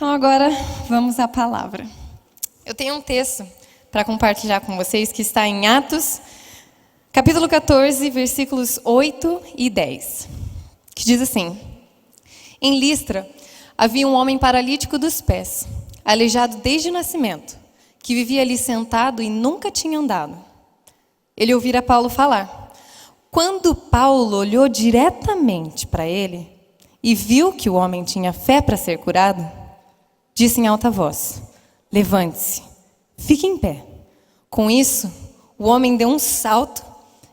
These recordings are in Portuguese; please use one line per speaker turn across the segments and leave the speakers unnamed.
Então agora vamos à palavra. Eu tenho um texto para compartilhar com vocês que está em Atos, capítulo 14, versículos 8 e 10, que diz assim: Em Listra havia um homem paralítico dos pés, aleijado desde o nascimento, que vivia ali sentado e nunca tinha andado. Ele ouvira Paulo falar. Quando Paulo olhou diretamente para ele e viu que o homem tinha fé para ser curado, disse em alta voz: levante-se, fique em pé. Com isso, o homem deu um salto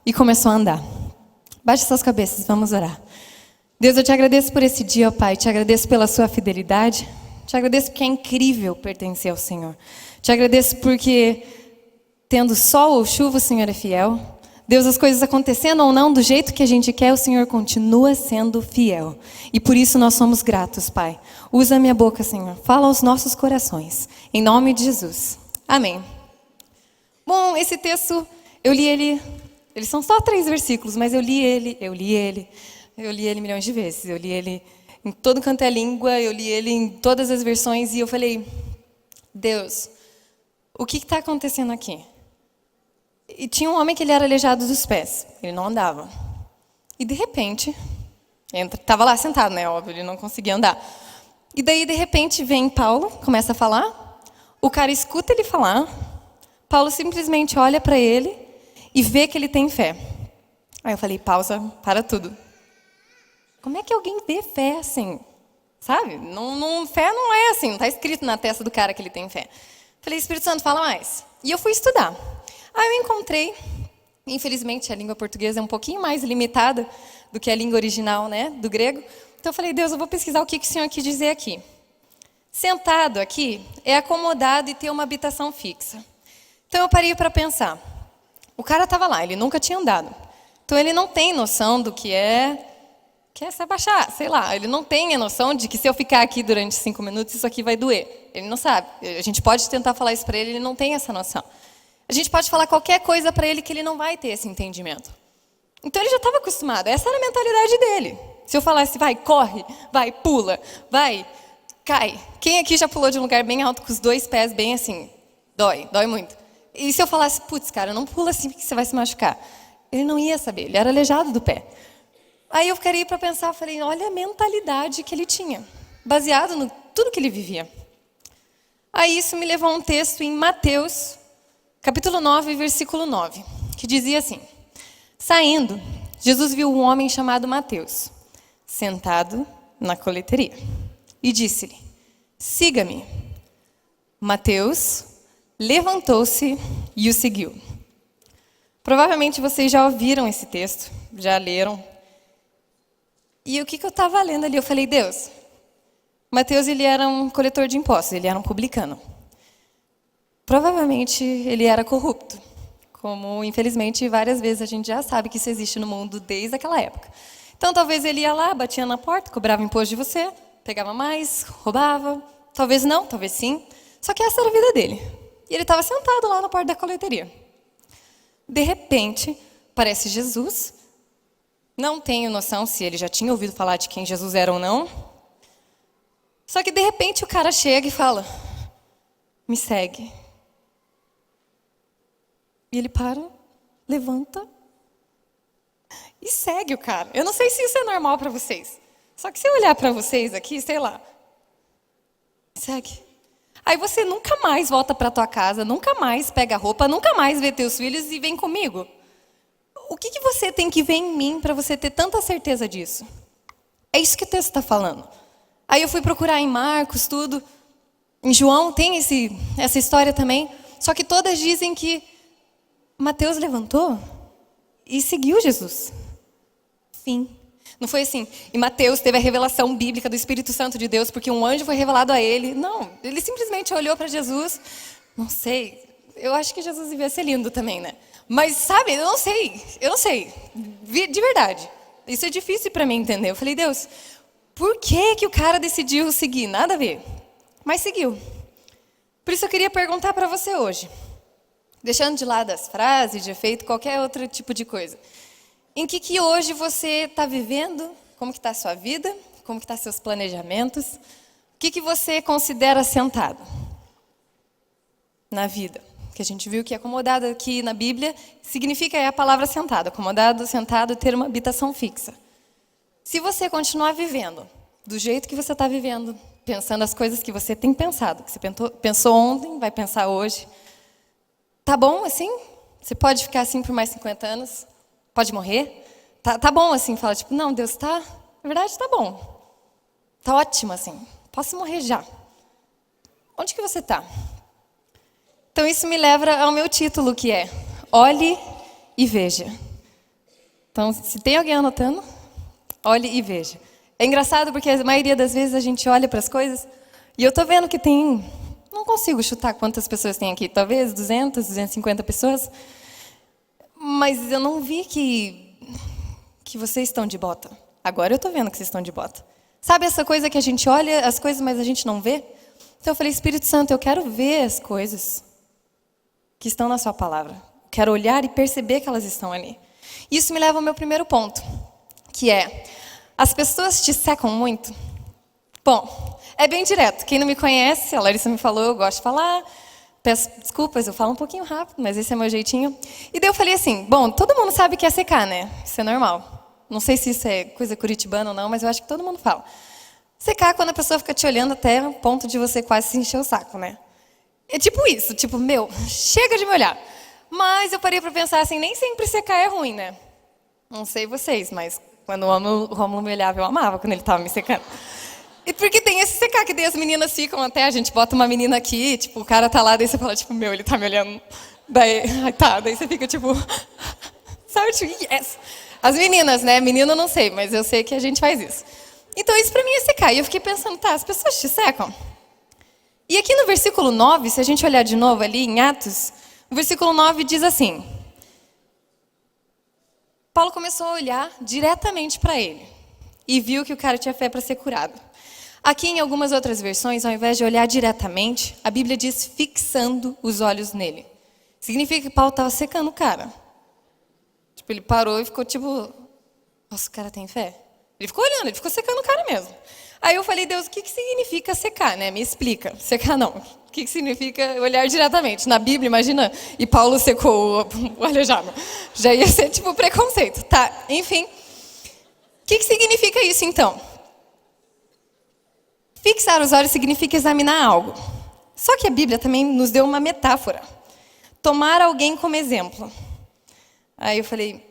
e começou a andar. Baixe suas cabeças, vamos orar. Deus, eu te agradeço por esse dia, ó Pai. Te agradeço pela sua fidelidade. Te agradeço porque é incrível pertencer ao Senhor. Te agradeço porque, tendo sol ou chuva, o Senhor é fiel. Deus, as coisas acontecendo ou não do jeito que a gente quer, o Senhor continua sendo fiel. E por isso nós somos gratos, Pai. Usa a minha boca, Senhor. Fala aos nossos corações. Em nome de Jesus. Amém. Bom, esse texto, eu li ele... Eles são só 3 versículos, mas eu li ele milhões de vezes. Eu li ele em todo canto é língua, eu li ele em todas as versões. E eu falei, Deus, o que está acontecendo aqui? E tinha um homem que ele era aleijado dos pés. Ele não andava. E de repente, estava lá sentado, né? Óbvio, ele não conseguia andar. E daí, de repente, vem Paulo, começa a falar. O cara escuta ele falar. Paulo simplesmente olha para ele e vê que ele tem fé. Aí eu falei, pausa, para tudo. Como é que alguém vê fé assim? Sabe? Fé não é assim, não está escrito na testa do cara que ele tem fé. Falei, Espírito Santo, fala mais. E eu fui estudar. Aí eu encontrei, infelizmente a língua portuguesa é um pouquinho mais limitada do que a língua original, né, do grego. Então eu falei, Deus, eu vou pesquisar o que o Senhor quis dizer aqui. Sentado aqui é acomodado e ter uma habitação fixa. Então eu parei para pensar. O cara estava lá, ele nunca tinha andado. Então ele não tem noção do que é se abaixar, sei lá. Ele não tem a noção de que se eu ficar aqui durante 5 minutos, isso aqui vai doer. Ele não sabe. A gente pode tentar falar isso para ele, ele não tem essa noção. A gente pode falar qualquer coisa para ele que ele não vai ter esse entendimento. Então ele já estava acostumado, essa era a mentalidade dele. Se eu falasse, vai, corre, vai, pula, vai, cai. Quem aqui já pulou de um lugar bem alto com os 2 pés bem assim? Dói muito. E se eu falasse, putz, cara, não pula assim porque você vai se machucar. Ele não ia saber, ele era aleijado do pé. Aí eu ficaria para pensar, falei, olha a mentalidade que ele tinha, baseado no tudo que ele vivia. Aí isso me levou a um texto em Mateus, capítulo 9, versículo 9, que dizia assim: Saindo, Jesus viu um homem chamado Mateus, sentado na coleteria, e disse-lhe, siga-me. Mateus levantou-se e o seguiu. Provavelmente vocês já ouviram esse texto, já leram. E o que eu estava lendo ali? Eu falei, Deus, Mateus ele era um coletor de impostos, ele era um publicano. Provavelmente ele era corrupto, como infelizmente várias vezes a gente já sabe que isso existe no mundo desde aquela época. Então talvez ele ia lá, batia na porta, cobrava imposto de você, pegava mais, roubava, talvez não, talvez sim. Só que essa era a vida dele. E ele estava sentado lá na porta da coleteria. De repente, aparece Jesus. Não tenho noção se ele já tinha ouvido falar de quem Jesus era ou não. Só que de repente o cara chega e fala, me segue. E ele para, levanta e segue o cara. Eu não sei se isso é normal para vocês. Só que se eu olhar para vocês aqui, sei lá, segue. Aí você nunca mais volta para tua casa, nunca mais pega roupa, nunca mais vê teus filhos e vem comigo. O que você tem que ver em mim para você ter tanta certeza disso? É isso que o texto está falando. Aí eu fui procurar em Marcos, tudo. Em João tem essa história também. Só que todas dizem que Mateus levantou e seguiu Jesus. Fim. Não foi assim. E Mateus teve a revelação bíblica do Espírito Santo de Deus porque um anjo foi revelado a ele. Não, ele simplesmente olhou para Jesus. Não sei. Eu acho que Jesus devia ser lindo também, né? Mas, sabe, eu não sei. De verdade. Isso é difícil para mim entender. Eu falei, Deus, por que o cara decidiu seguir? Nada a ver. Mas seguiu. Por isso eu queria perguntar para você hoje. Deixando de lado as frases, de efeito, qualquer outro tipo de coisa. Em que hoje você está vivendo? Como que está a sua vida? Como que estão seus planejamentos? O que você considera sentado na vida? Que a gente viu que acomodado aqui na Bíblia significa a palavra sentado. Acomodado, sentado, ter uma habitação fixa. Se você continuar vivendo do jeito que você está vivendo, pensando as coisas que você tem pensado, que você pensou ontem, vai pensar hoje, tá bom assim? Você pode ficar assim por mais 50 anos? Pode morrer? Tá bom assim? Fala tipo, não, Deus tá... Na verdade, tá bom. Tá ótimo assim. Posso morrer já. Onde que você tá? Então isso me leva ao meu título, que é Olhe e Veja. Então, se tem alguém anotando, olhe e veja. É engraçado porque a maioria das vezes a gente olha para as coisas e eu tô vendo que tem... Não consigo chutar quantas pessoas tem aqui. Talvez 200, 250 pessoas. Mas eu não vi que vocês estão de bota. Agora eu tô vendo que vocês estão de bota. Sabe essa coisa que a gente olha as coisas, mas a gente não vê? Então eu falei, Espírito Santo, eu quero ver as coisas que estão na sua palavra. Quero olhar e perceber que elas estão ali. Isso me leva ao meu primeiro ponto, que é, as pessoas te secam muito? Bom, é bem direto. Quem não me conhece, a Larissa me falou, eu gosto de falar, peço desculpas, eu falo um pouquinho rápido, mas esse é meu jeitinho. E daí eu falei assim, bom, todo mundo sabe que é secar, né? Isso é normal. Não sei se isso é coisa curitibana ou não, mas eu acho que todo mundo fala. Secar quando a pessoa fica te olhando até o ponto de você quase se encher o saco, né? É tipo isso, tipo, meu, chega de me olhar. Mas eu parei para pensar assim, nem sempre secar é ruim, né? Não sei vocês, mas quando o Rômulo me olhava, eu amava quando ele estava me secando. E porque tem esse secar, que daí as meninas ficam até, a gente bota uma menina aqui, tipo, o cara tá lá, daí você fala, tipo, meu, ele tá me olhando. Daí você fica tipo, sorte, yes. As meninas, né? Menino eu não sei, mas eu sei que a gente faz isso. Então isso pra mim é secar. E eu fiquei pensando, tá, as pessoas te secam? E aqui no versículo 9, se a gente olhar de novo ali em Atos, o versículo 9 diz assim, Paulo começou a olhar diretamente para ele e viu que o cara tinha fé para ser curado. Aqui em algumas outras versões, ao invés de olhar diretamente, a Bíblia diz fixando os olhos nele. Significa que Paulo estava secando o cara. Tipo, ele parou e ficou tipo, nossa, o cara tem fé? Ele ficou olhando, ele ficou secando o cara mesmo. Aí eu falei, Deus, o que significa secar, né? Me explica. Secar não. O que significa olhar diretamente? Na Bíblia, imagina, e Paulo secou o aleijado. Já ia ser tipo preconceito. Tá, enfim. O que significa isso então? Fixar os olhos significa examinar algo. Só que a Bíblia também nos deu uma metáfora. Tomar alguém como exemplo. Aí eu falei,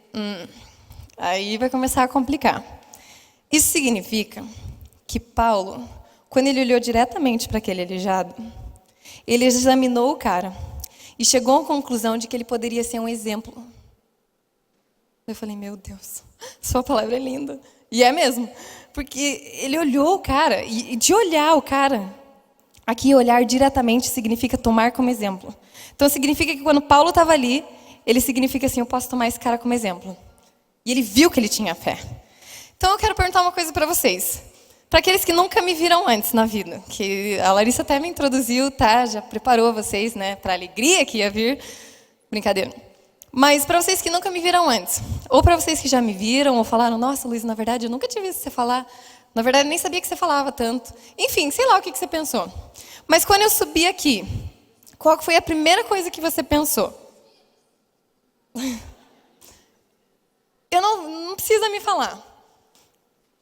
aí vai começar a complicar. Isso significa que Paulo, quando ele olhou diretamente para aquele aleijado, ele examinou o cara e chegou à conclusão de que ele poderia ser um exemplo. Eu falei, meu Deus, sua palavra é linda. E é mesmo, porque ele olhou o cara, e de olhar o cara, aqui olhar diretamente significa tomar como exemplo. Então significa que quando Paulo estava ali, ele significa assim, eu posso tomar esse cara como exemplo. E ele viu que ele tinha fé. Então eu quero perguntar uma coisa para vocês. Para aqueles que nunca me viram antes na vida, que a Larissa até me introduziu, tá? Já preparou vocês, né? Para a alegria que ia vir. Brincadeira. Mas para vocês que nunca me viram antes, ou para vocês que já me viram, ou falaram, nossa, Luiz, na verdade, eu nunca tinha visto você falar. Na verdade, eu nem sabia que você falava tanto. Enfim, sei lá o que você pensou. Mas quando eu subi aqui, qual foi a primeira coisa que você pensou? Eu não precisa me falar.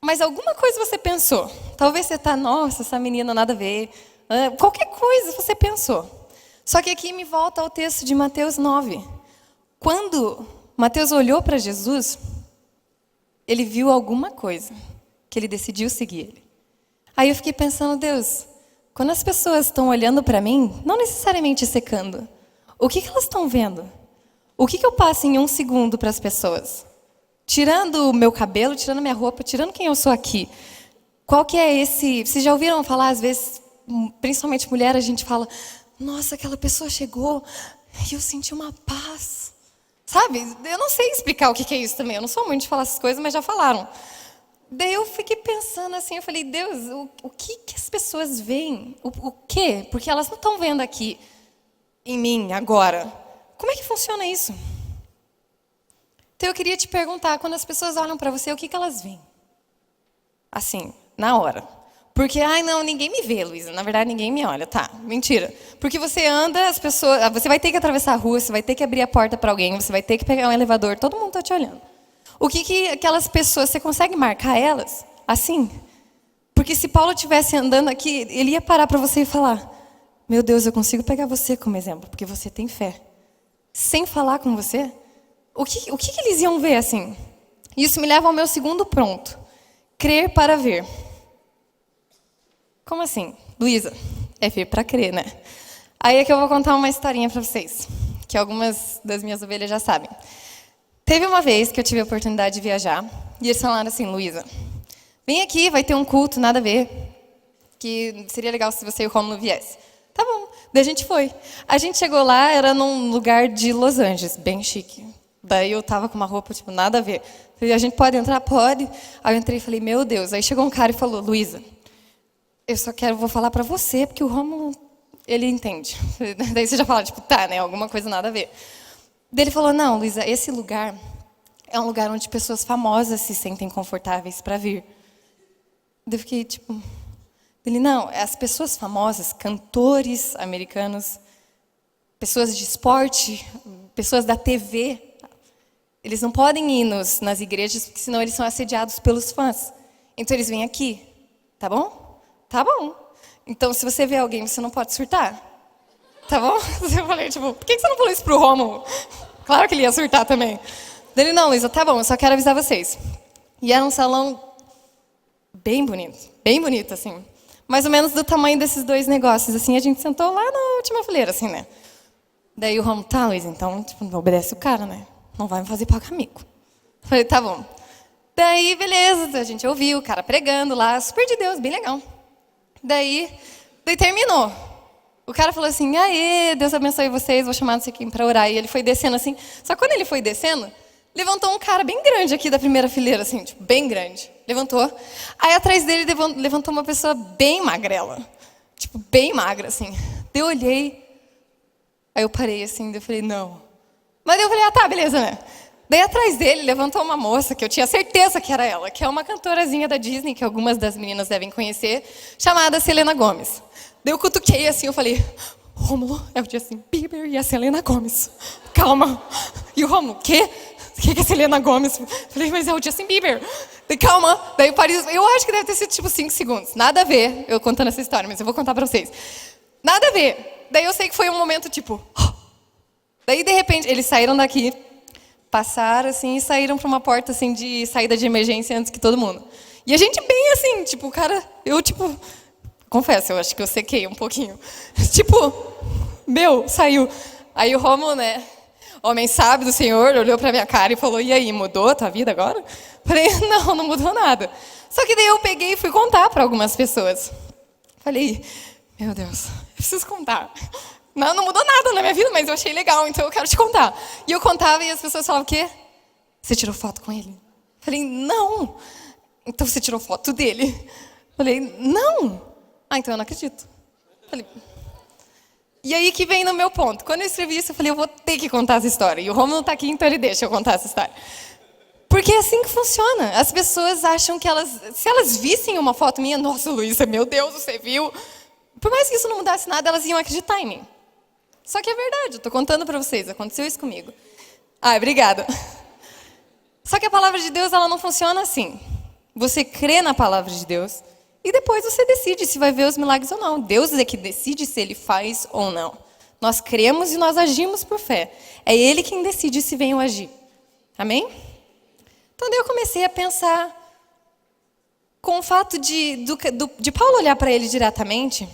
Mas alguma coisa você pensou. Talvez você tá, nossa, essa menina nada a ver. Qualquer coisa você pensou. Só que aqui me volta ao texto de Mateus 9. Quando Mateus olhou para Jesus, ele viu alguma coisa que ele decidiu seguir ele. Aí eu fiquei pensando, Deus, quando as pessoas estão olhando para mim, não necessariamente secando, o que elas estão vendo? O que eu passo em 1 segundo para as pessoas? Tirando o meu cabelo, tirando minha roupa, tirando quem eu sou aqui. Qual que é esse... Vocês já ouviram falar, às vezes, principalmente mulher, a gente fala, nossa, aquela pessoa chegou e eu senti uma paz. Sabe? Eu não sei explicar o que é isso também. Eu não sou muito de falar essas coisas, mas já falaram. Daí eu fiquei pensando assim, eu falei, Deus, o que as pessoas veem? O quê? Porque elas não estão vendo aqui em mim agora. Como é que funciona isso? Então eu queria te perguntar, quando as pessoas olham para você, o que elas veem? Assim, na hora. Porque, ai, não, ninguém me vê, Luísa. Na verdade, ninguém me olha. Tá, mentira. Porque você anda, as pessoas... Você vai ter que atravessar a rua, você vai ter que abrir a porta para alguém, você vai ter que pegar um elevador, todo mundo está te olhando. O que aquelas pessoas, você consegue marcar elas assim? Porque se Paulo estivesse andando aqui, ele ia parar para você e falar, meu Deus, eu consigo pegar você como exemplo, porque você tem fé. Sem falar com você, o que eles iam ver assim? Isso me leva ao meu segundo ponto. Crer para ver. Como assim? Luísa, é ver para crer, né? Aí é que eu vou contar uma historinha para vocês, que algumas das minhas ovelhas já sabem. Teve uma vez que eu tive a oportunidade de viajar, e eles falaram assim, Luísa, vem aqui, vai ter um culto, nada a ver, que seria legal se você e o Rômulo viesse. Tá bom, daí a gente foi. A gente chegou lá, era num lugar de Los Angeles, bem chique. Daí eu tava com uma roupa, tipo, nada a ver. Falei, a gente pode entrar? Pode. Aí eu entrei e falei, meu Deus. Aí chegou um cara e falou, Luísa, vou falar pra você, porque o Rômulo, ele entende. Daí você já fala, tipo, tá, né, alguma coisa nada a ver. Daí ele falou, não, Luísa, esse lugar é um lugar onde pessoas famosas se sentem confortáveis para vir. Daí eu fiquei, tipo... Ele, não, as pessoas famosas, cantores americanos, pessoas de esporte, pessoas da TV, eles não podem ir nas igrejas, porque senão eles são assediados pelos fãs. Então eles vêm aqui, tá bom? Tá bom. Então, se você vê alguém, você não pode surtar. Tá bom? Eu falei, tipo, por que você não falou isso pro Rômulo? Claro que ele ia surtar também. Ele, não, Luísa, tá bom, eu só quero avisar vocês. E era um salão bem bonito, assim. Mais ou menos do tamanho desses dois negócios, assim. A gente sentou lá na última fileira, assim, né? Daí o Rômulo, tá, Luísa, então, tipo, não obedece o cara, né? Não vai me fazer pagar mico. Eu falei, tá bom. Daí, beleza, a gente ouviu o cara pregando lá, super de Deus, bem legal. Daí terminou. O cara falou assim, aê, Deus abençoe vocês, vou chamar não sei quem para orar. E ele foi descendo assim. Só que quando ele foi descendo, levantou um cara bem grande aqui da primeira fileira, assim, tipo, bem grande. Levantou. Aí atrás dele levantou uma pessoa bem magrela. Tipo, bem magra, assim. Daí eu olhei. Aí eu parei assim, daí eu falei, não. Mas daí eu falei, ah, tá, beleza, né? Daí atrás dele levantou uma moça, que eu tinha certeza que era ela, que é uma cantorazinha da Disney, que algumas das meninas devem conhecer, chamada Selena Gomez. Daí eu cutuquei assim, eu falei, Rômulo, é o Justin Bieber e a Selena Gomez. Calma. E o Rômulo, quê? O que é Selena Gomez? Eu falei, mas é o Justin Bieber. Daí, calma. Daí Paris, eu acho que deve ter sido tipo 5 segundos. Nada a ver, eu contando essa história, mas eu vou contar pra vocês. Nada a ver. Daí eu sei que foi um momento tipo... Daí, de repente, eles saíram daqui, passaram assim e saíram para uma porta assim de saída de emergência antes que todo mundo. E a gente bem assim, tipo, o cara, eu tipo, confesso, eu acho que eu sequei um pouquinho. Tipo, saiu. Aí o Rômulo, né, homem sábio do Senhor, olhou para minha cara e falou, e aí, mudou a tua vida agora? Falei, não mudou nada. Só que daí eu peguei e fui contar para algumas pessoas. Falei, meu Deus, eu preciso contar. Não mudou nada na minha vida, mas eu achei legal, então eu quero te contar. E eu contava e as pessoas falavam, o quê? Você tirou foto com ele? Falei, não. Então você tirou foto dele? Falei, não. Ah, então eu não acredito. Falei... E aí que vem no meu ponto. Quando eu escrevi isso, eu falei, eu vou ter que contar essa história. E o Rômulo está aqui, então ele deixa eu contar essa história. Porque é assim que funciona. As pessoas acham que se elas vissem uma foto minha, nossa, Luísa, meu Deus, você viu? Por mais que isso não mudasse nada, elas iam acreditar em mim. Só que é verdade, eu estou contando para vocês, aconteceu isso comigo. Ah, obrigada. Só que a palavra de Deus, ela não funciona assim. Você crê na palavra de Deus e depois você decide se vai ver os milagres ou não. Deus é que decide se Ele faz ou não. Nós cremos e nós agimos por fé. É Ele quem decide se vem ou agir. Amém? Então daí eu comecei a pensar com o fato de Paulo olhar para ele diretamente,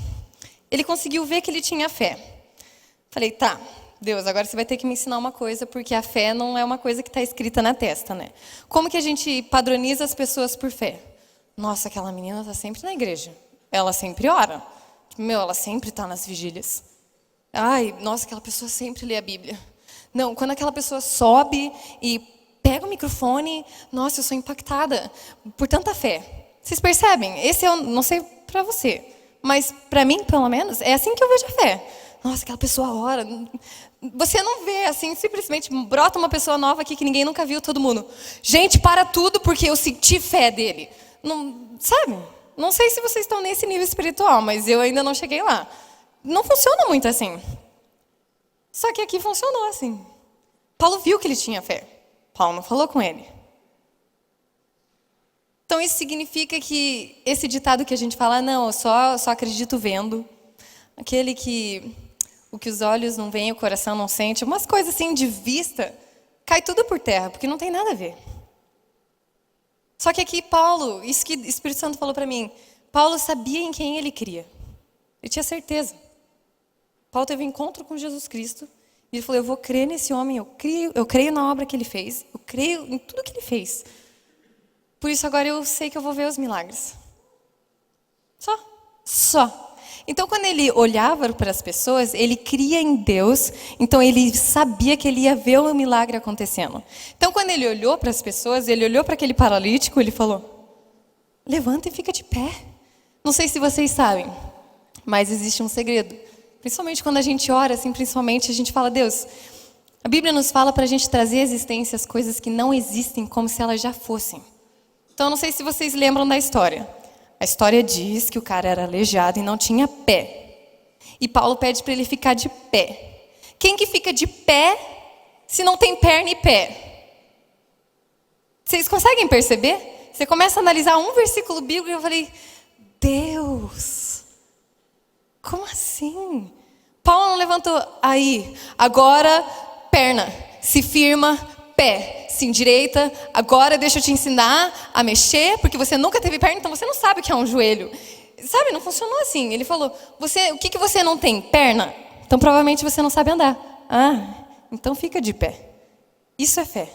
ele conseguiu ver que ele tinha fé. Falei, tá, Deus, agora você vai ter que me ensinar uma coisa, porque a fé não é uma coisa que está escrita na testa, né? Como que a gente padroniza as pessoas por fé? Nossa, aquela menina está sempre na igreja. Ela sempre ora. Ela sempre está nas vigílias. Ai, nossa, aquela pessoa sempre lê a Bíblia. Não, quando aquela pessoa sobe e pega o microfone, nossa, eu sou impactada por tanta fé. Vocês percebem? Esse eu não sei para você, mas para mim, pelo menos, é assim que eu vejo a fé. Nossa, aquela pessoa ora. Você não vê assim, simplesmente brota uma pessoa nova aqui que ninguém nunca viu, todo mundo. Gente, para tudo porque eu senti fé dele. Não, sabe? Não sei se vocês estão nesse nível espiritual, mas eu ainda não cheguei lá. Não funciona muito assim. Só que aqui funcionou assim. Paulo viu que ele tinha fé. Paulo não falou com ele. Então isso significa que esse ditado que a gente fala, não, eu só acredito vendo. Aquele que o que os olhos não veem, o coração não sente. Umas coisas assim de vista, cai tudo por terra, porque não tem nada a ver. Só que aqui Paulo, isso que o Espírito Santo falou para mim, Paulo sabia em quem ele cria. Ele tinha certeza. Paulo teve um encontro com Jesus Cristo e ele falou, eu vou crer nesse homem, eu creio na obra que ele fez, eu creio em tudo que ele fez. Por isso agora eu sei que eu vou ver os milagres. Só. Então quando ele olhava para as pessoas, ele cria em Deus, então ele sabia que ele ia ver o milagre acontecendo. Então quando ele olhou para as pessoas, ele olhou para aquele paralítico, ele falou, levanta e fica de pé. Não sei se vocês sabem, mas existe um segredo. Principalmente quando a gente ora, assim, principalmente a gente fala, Deus, a Bíblia nos fala para a gente trazer à existência as coisas que não existem como se elas já fossem. Então não sei se vocês lembram da história. A história diz que o cara era aleijado e não tinha pé. E Paulo pede para ele ficar de pé. Quem que fica de pé se não tem perna e pé? Vocês conseguem perceber? Você começa a analisar um versículo bíblico e eu falei, Deus, como assim? Paulo não levantou aí, agora perna, se firma, pé, se endireita, agora deixa eu te ensinar a mexer, porque você nunca teve perna, então você não sabe o que é um joelho. Sabe, não funcionou assim. Ele falou, o que você não tem? Perna. Então provavelmente você não sabe andar. Ah, então fica de pé. Isso é fé.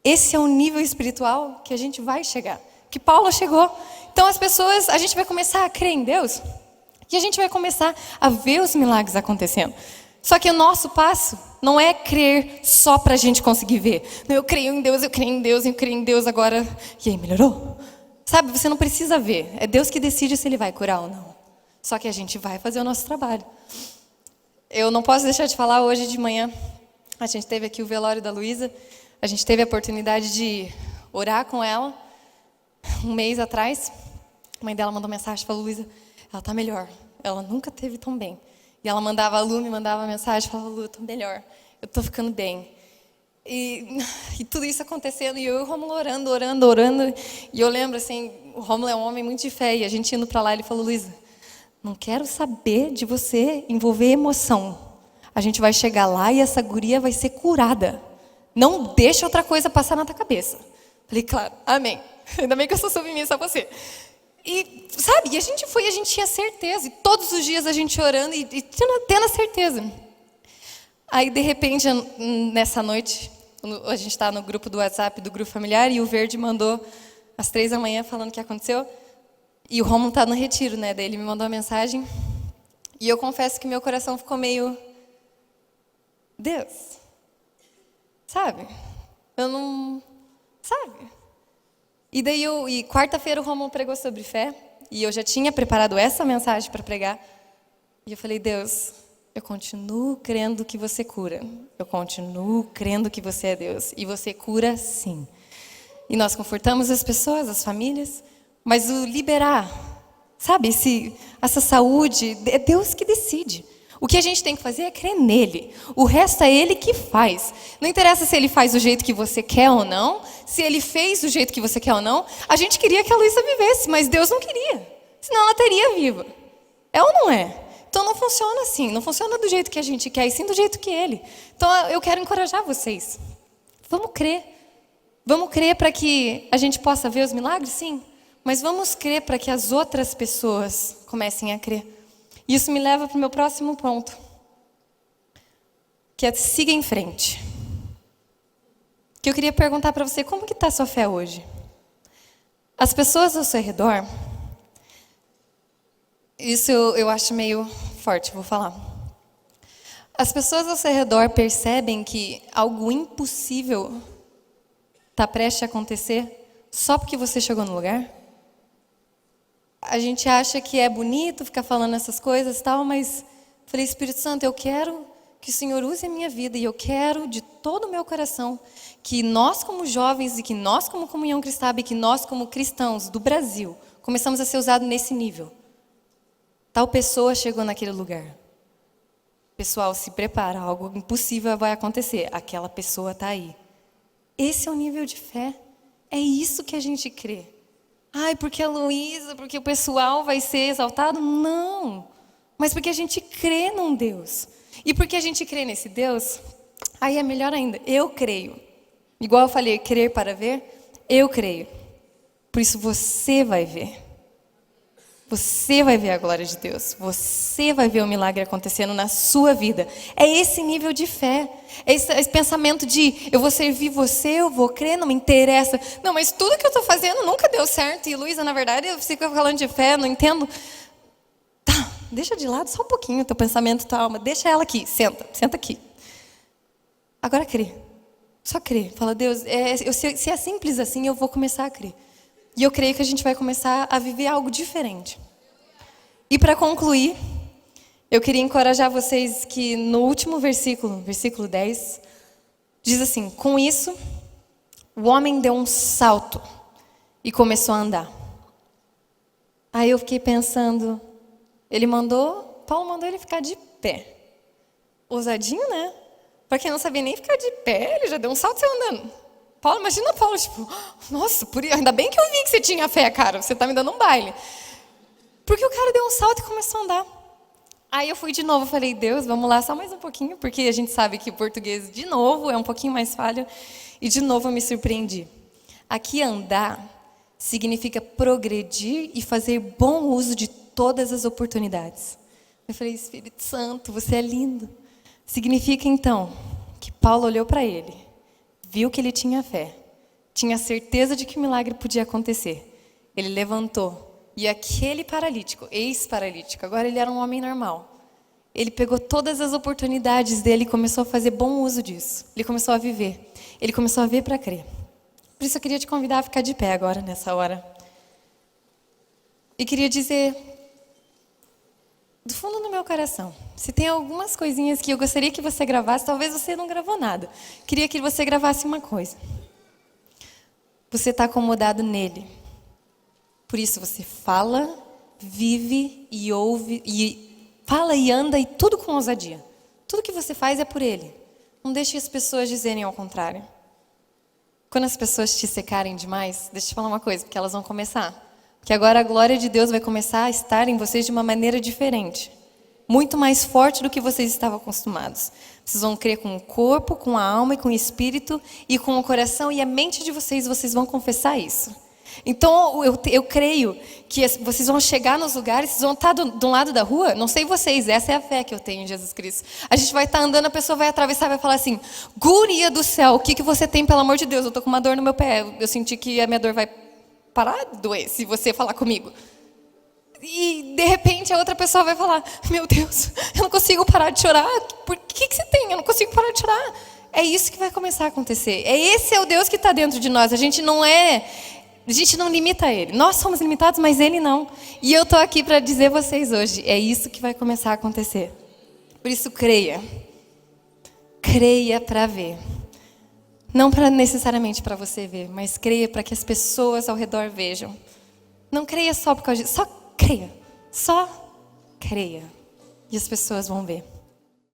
Esse é o nível espiritual que a gente vai chegar. Que Paulo chegou. Então as pessoas, a gente vai começar a crer em Deus e a gente vai começar a ver os milagres acontecendo. Só que o nosso passo não é crer só para a gente conseguir ver. Não, eu creio em Deus, eu creio em Deus, eu creio em Deus agora. E aí, melhorou? Sabe, você não precisa ver. É Deus que decide se Ele vai curar ou não. Só que a gente vai fazer o nosso trabalho. Eu não posso deixar de falar, hoje de manhã, a gente teve aqui o velório da Luísa. A gente teve a oportunidade de orar com ela. Um mês atrás, a mãe dela mandou mensagem, falou, Luísa, ela está melhor. Ela nunca esteve tão bem. E ela mandava, a Lu me mandava mensagem, falava, Lu, eu estou melhor, eu estou ficando bem. E tudo isso acontecendo, e eu e o Rômulo orando. E eu lembro, assim, o Rômulo é um homem muito de fé, e a gente indo para lá, ele falou, Luísa, não quero saber de você envolver emoção. A gente vai chegar lá e essa guria vai ser curada. Não deixa outra coisa passar na tua cabeça. Falei, claro, amém. Ainda bem que eu sou submissa a você. E, sabe, e a gente foi, a gente tinha certeza. E todos os dias a gente orando e tendo a certeza. Aí, de repente, nessa noite, a gente está no grupo do WhatsApp, do grupo familiar, e o Verde mandou às 3 da manhã falando o que aconteceu. E o Romulo está no retiro, né? Daí ele me mandou uma mensagem. E eu confesso que meu coração ficou meio... Deus, sabe? Eu não... Sabe? E daí e quarta-feira o Romulo pregou sobre fé, e eu já tinha preparado essa mensagem para pregar. E eu falei, Deus, eu continuo crendo que você cura. Eu continuo crendo que você é Deus. E você cura sim. E nós confortamos as pessoas, as famílias, mas o liberar, sabe, essa saúde, é Deus que decide. O que a gente tem que fazer é crer nele. O resto é ele que faz. Não interessa se ele faz do jeito que você quer ou não, se ele fez do jeito que você quer ou não. A gente queria que a Luísa vivesse, mas Deus não queria. Senão ela teria viva. É ou não é? Então não funciona assim. Não funciona do jeito que a gente quer, e sim do jeito que ele. Então eu quero encorajar vocês. Vamos crer. Vamos crer para que a gente possa ver os milagres? Sim. Mas vamos crer para que as outras pessoas comecem a crer. Isso me leva para o meu próximo ponto, que é siga em frente. Que eu queria perguntar para você, como que está a sua fé hoje? As pessoas ao seu redor, isso eu acho meio forte, vou falar. As pessoas ao seu redor percebem que algo impossível está prestes a acontecer só porque você chegou no lugar? A gente acha que é bonito ficar falando essas coisas e tal, mas falei, Espírito Santo, eu quero que o Senhor use a minha vida e eu quero de todo o meu coração que nós como jovens e que nós como Comunhão Cristal e que nós como cristãos do Brasil começamos a ser usados nesse nível. Tal pessoa chegou naquele lugar. Pessoal, se prepara, algo impossível vai acontecer. Aquela pessoa está aí. Esse é o nível de fé. É isso que a gente crê. Ai, porque a Luísa, porque o pessoal vai ser exaltado? Não. Mas porque a gente crê num Deus. E porque a gente crê nesse Deus, aí é melhor ainda. Eu creio. Igual eu falei, crer para ver, eu creio. Por isso você vai ver. Você vai ver a glória de Deus. Você vai ver o milagre acontecendo na sua vida. É esse nível de fé. É esse pensamento de eu vou servir você, eu vou crer, não me interessa. Não, mas tudo que eu estou fazendo nunca deu certo. E Luísa, na verdade, eu fico falando de fé, não entendo. Tá, deixa de lado só um pouquinho o teu pensamento, tua alma. Deixa ela aqui, senta aqui. Agora crê. Só crê. Fala, Deus, se é simples assim, eu vou começar a crer. E eu creio que a gente vai começar a viver algo diferente. E para concluir, eu queria encorajar vocês que no último versículo, versículo 10, diz assim: com isso, o homem deu um salto e começou a andar. Aí eu fiquei pensando, Paulo mandou ele ficar de pé. Ousadinho, né? Para quem não sabia nem ficar de pé, ele já deu um salto e saiu andando. Paulo, imagina Paulo, tipo, nossa, ainda bem que eu vi que você tinha fé, cara, você tá me dando um baile. Porque o cara deu um salto e começou a andar. Aí eu fui de novo, falei, Deus, vamos lá só mais um pouquinho, porque a gente sabe que o português, de novo, é um pouquinho mais falho. E de novo eu me surpreendi. Aqui andar significa progredir e fazer bom uso de todas as oportunidades. Eu falei, Espírito Santo, você é lindo. Significa então que Paulo olhou para ele, viu que ele tinha fé, tinha certeza de que o milagre podia acontecer. Ele levantou e aquele paralítico, ex-paralítico, agora ele era um homem normal. Ele pegou todas as oportunidades dele e começou a fazer bom uso disso. Ele começou a viver, ele começou a ver para crer. Por isso eu queria te convidar a ficar de pé agora, nessa hora. E queria dizer, do fundo do meu coração, se tem algumas coisinhas que eu gostaria que você gravasse, talvez você não gravou nada. Queria que você gravasse uma coisa. Você está acomodado nele. Por isso você fala, vive e ouve, e fala e anda, e tudo com ousadia. Tudo que você faz é por ele. Não deixe as pessoas dizerem ao contrário. Quando as pessoas te secarem demais, deixa eu te falar uma coisa, porque elas vão começar. Que agora a glória de Deus vai começar a estar em vocês de uma maneira diferente. Muito mais forte do que vocês estavam acostumados. Vocês vão crer com o corpo, com a alma e com o espírito e com o coração e a mente de vocês vão confessar isso. Então eu creio que vocês vão chegar nos lugares, vocês vão estar do lado da rua, não sei vocês, essa é a fé que eu tenho em Jesus Cristo. A gente vai estar andando, a pessoa vai atravessar e vai falar assim, guria do céu, o que você tem, pelo amor de Deus? Eu estou com uma dor no meu pé, eu senti que a minha dor vai parar de doer se você falar comigo. E de repente a outra pessoa vai falar, meu Deus, eu não consigo parar de chorar. Por que você tem? Eu não consigo parar de chorar. É isso que vai começar a acontecer. Esse é o Deus que está dentro de nós. A gente não limita Ele. Nós somos limitados, mas Ele não. E eu estou aqui para dizer a vocês hoje, é isso que vai começar a acontecer. Por isso creia. Creia para ver. Não necessariamente para você ver, mas creia para que as pessoas ao redor vejam. Não creia só por causa disso, só creia. E as pessoas vão ver.